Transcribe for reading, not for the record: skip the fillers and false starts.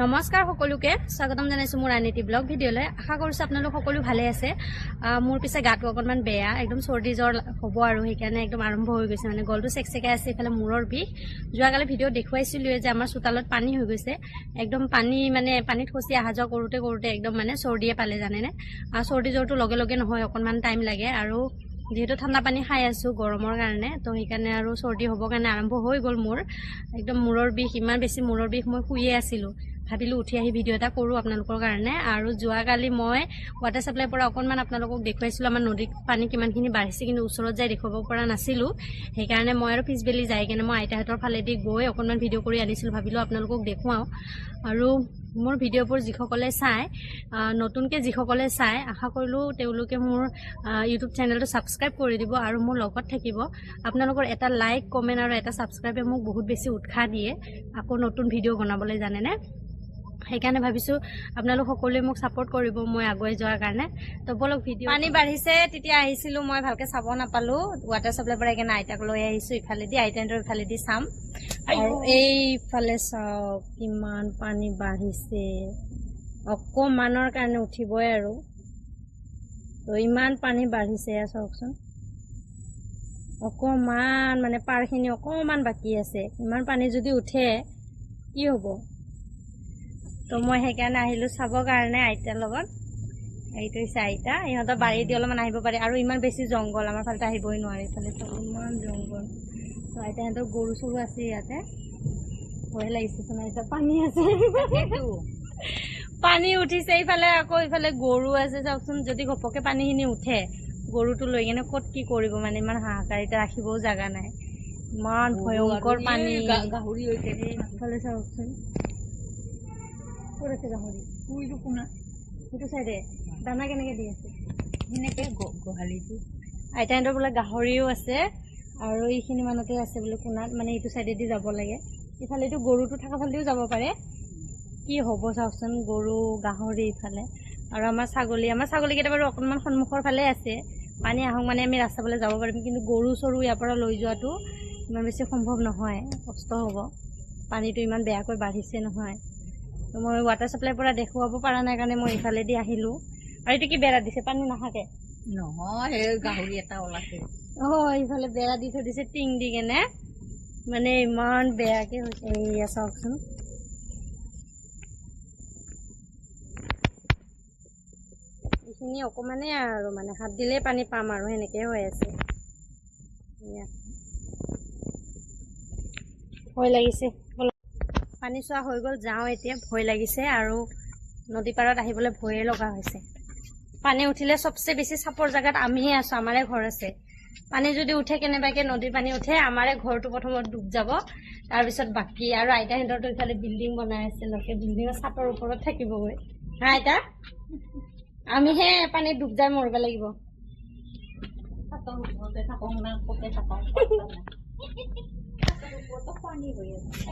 নমস্কাৰ সকলোকে স্বাগতম জনাইছো মোৰ আনিটি ব্লগ ভিডিঅ'লৈ। আশা কৰিছো আপোনালোক সকলো ভালে আছে। মোৰ পিছে গাটো অকণমান বেয়া, একদম চৰ্দি জ্বৰ হ'ব আৰু সেইকাৰণে একদম আৰম্ভ হৈ গৈছে, মানে গলটো চেকচেকাই আছে, ইফালে মূৰৰ বিষ। যোৱাকালি ভিডিঅ' দেখুৱাইছিলোঁ যে আমাৰ চোতালত পানী হৈ গৈছে, একদম পানী মানে পানীত খচি অহা যোৱা কৰোঁতে কৰোঁতে একদম মানে চৰ্দিয়ে পালে জানেনে। চৰ্দি জ্বৰটো লগে লগে নহয়, অকণমান টাইম লাগে, আৰু যেহেতু ঠাণ্ডা পানী খাই আছোঁ গৰমৰ কাৰণে, তো সেইকাৰণে আৰু চৰ্দি হ'বৰ কাৰণে আৰম্ভ হৈ গ'ল মোৰ। একদম মূৰৰ বিষ, ইমান বেছি মূৰৰ বিষ, মই শুয়ে আছিলোঁ, ভাবিলোঁ উঠি আহি ভিডিঅ' এটা কৰোঁ আপোনালোকৰ কাৰণে। আৰু যোৱাকালি মই ৱাটাৰ ছাপ্লাইৰ পৰা অকণমান আপোনালোকক দেখুৱাইছিলোঁ আমাৰ নদীত পানী কিমানখিনি বাঢ়িছে, কিন্তু ওচৰত যাই দেখুৱাব পৰা নাছিলোঁ। সেইকাৰণে মই আৰু পিছবেলি যাই কিনে মই আইতাহঁতৰ ফালেদি গৈ অকণমান ভিডিঅ' কৰি আনিছিলোঁ, ভাবিলোঁ আপোনালোকক দেখুৱাওঁ। আৰু মোৰ ভিডিঅ'বোৰ যিসকলে চাই, নতুনকৈ যিসকলে চাই, আশা কৰিলোঁ তেওঁলোকে মোৰ ইউটিউব চেনেলটো ছাবস্ক্ৰাইব কৰি দিব আৰু মোৰ লগত থাকিব। আপোনালোকৰ এটা লাইক, কমেণ্ট আৰু এটা ছাবস্ক্ৰাইবে মোক বহুত বেছি উৎসাহ দিয়ে আকৌ নতুন ভিডিঅ' বনাবলৈ জানেনে। সেইকাৰণে ভাবিছোঁ আপোনালোক সকলোৱে মোক ছাপোৰ্ট কৰিব মই আগুৱাই যোৱাৰ কাৰণে। তো বলক ভিডিঅ'। পানী বাঢ়িছে, তেতিয়া আহিছিলোঁ, মই ভালকৈ চাব নাপালোঁ, ৱাটাৰ ছাপ্লাইৰ পৰা সেইকাৰণে আইতাক লৈ আহিছোঁ ইফালেদি, আইতাহঁতৰ ইফালেদি চাম। আৰু এইফালে চাওক কিমান পানী বাঢ়িছে, অকণমানৰ কাৰণে উঠিবই আৰু। তো ইমান পানী বাঢ়িছে চাওকচোন, অকণমান মানে পাৰখিনি অকণমান বাকী আছে, ইমান পানী যদি উঠে কি হ'ব। তো মই সেইকাৰণে আহিলোঁ চাবৰ কাৰণে আইতাৰ লগত। এইটো হৈছে আইতা, ইহঁতৰ বাৰী দি অলপমান আহিব পাৰে, আৰু ইমান বেছি জংঘল, আমাৰ ফালে আহিবই নোৱাৰে, ইফালে চব ইমান জংঘল। তো আইতাহঁতৰ গৰু চৰু আছে ইয়াতে, ভয় লাগিছেচোন আইতা, পানী আছে পানী উঠিছে ইফালে, আকৌ ইফালে গৰু আছে চাওকচোন। যদি ঘপকে পানীখিনি উঠে, গৰুটো লৈ কিনে ক'ত কি কৰিব, মানে ইমান হাহাকাৰ, এতিয়া ৰাখিবও জাগা নাই, ইমান ভয়ংকৰ পানী। গাহৰি হৈছে ইফালে চাওকচোন, ক'ত আছে গাহৰি, সেইটো চাইডে দানা কেনেকৈ দি আছে সেনেকৈ গোহালিটো। আইতাহঁতৰ বোলে গাহৰিও আছে, আৰু এইখিনি মানতে আছে বোলে কোণাত, মানে এইটো চাইডেদি যাব লাগে, ইফালেতো গৰুটো থকা ফালেদিও যাব পাৰে। কি হ'ব চাওকচোন, গৰু গাহৰি ইফালে, আৰু আমাৰ ছাগলীকেইটা বাৰু অকণমান সন্মুখৰ ফালে আছে, পানী আহক মানে আমি ৰাস্তা ফালে যাব পাৰিম, কিন্তু গৰু চৰু ইয়াৰ পৰা লৈ যোৱাটো ইমান বেছি সম্ভৱ নহয়, কষ্ট হ'ব, পানীটো ইমান বেয়াকৈ বাঢ়িছে নহয়। মই ৱাটাৰ ছাপ্লাইৰ পৰা দেখুৱাব পৰা নাই কাৰণে মই ইফালেদি আহিলোঁ। আৰু এইটো কি বেৰা দিছে, পানী নাথাকে নহয়, সেই গাহৰি এটা ওলাইছে। ইফালে বেৰা দি থৈ দিছে টিং দি কেনে, মানে ইমান বেয়াকৈ হৈছে। এয়া চাওকচোন, এইখিনি অকণমানেই আৰু, মানে হাত দিলেই পানী পাম আৰু সেনেকৈ হৈ আছে। ভয় লাগিছে, পানী চোৱা হৈ গ'ল, যাওঁ এতিয়া, ভয় লাগিছে, আৰু নদী পাৰত আহিবলৈ ভয়ে লগা হৈছে। পানী উঠিলে চবচে বেছি চাপৰ জেগাত আমিহে আছোঁ, আমাৰে ঘৰ আছে। পানী যদি উঠে কেনেবাকৈ, নদীৰ পানী উঠে, আমাৰে ঘৰটো প্ৰথমত ডুব যাব, তাৰপিছত বাকী। আৰু আইতাহঁতৰতো ইফালে বিল্ডিং বনাই আছে, লোকে বিল্ডিঙৰ ছাতৰ ওপৰত থাকিবগৈ। হা আইতা, আমিহে পানীত ডুব যাই মৰিব লাগিব। ছাতৰ ওপৰতে থাকক না, ক'তে থাকক পানী হৈ আছে।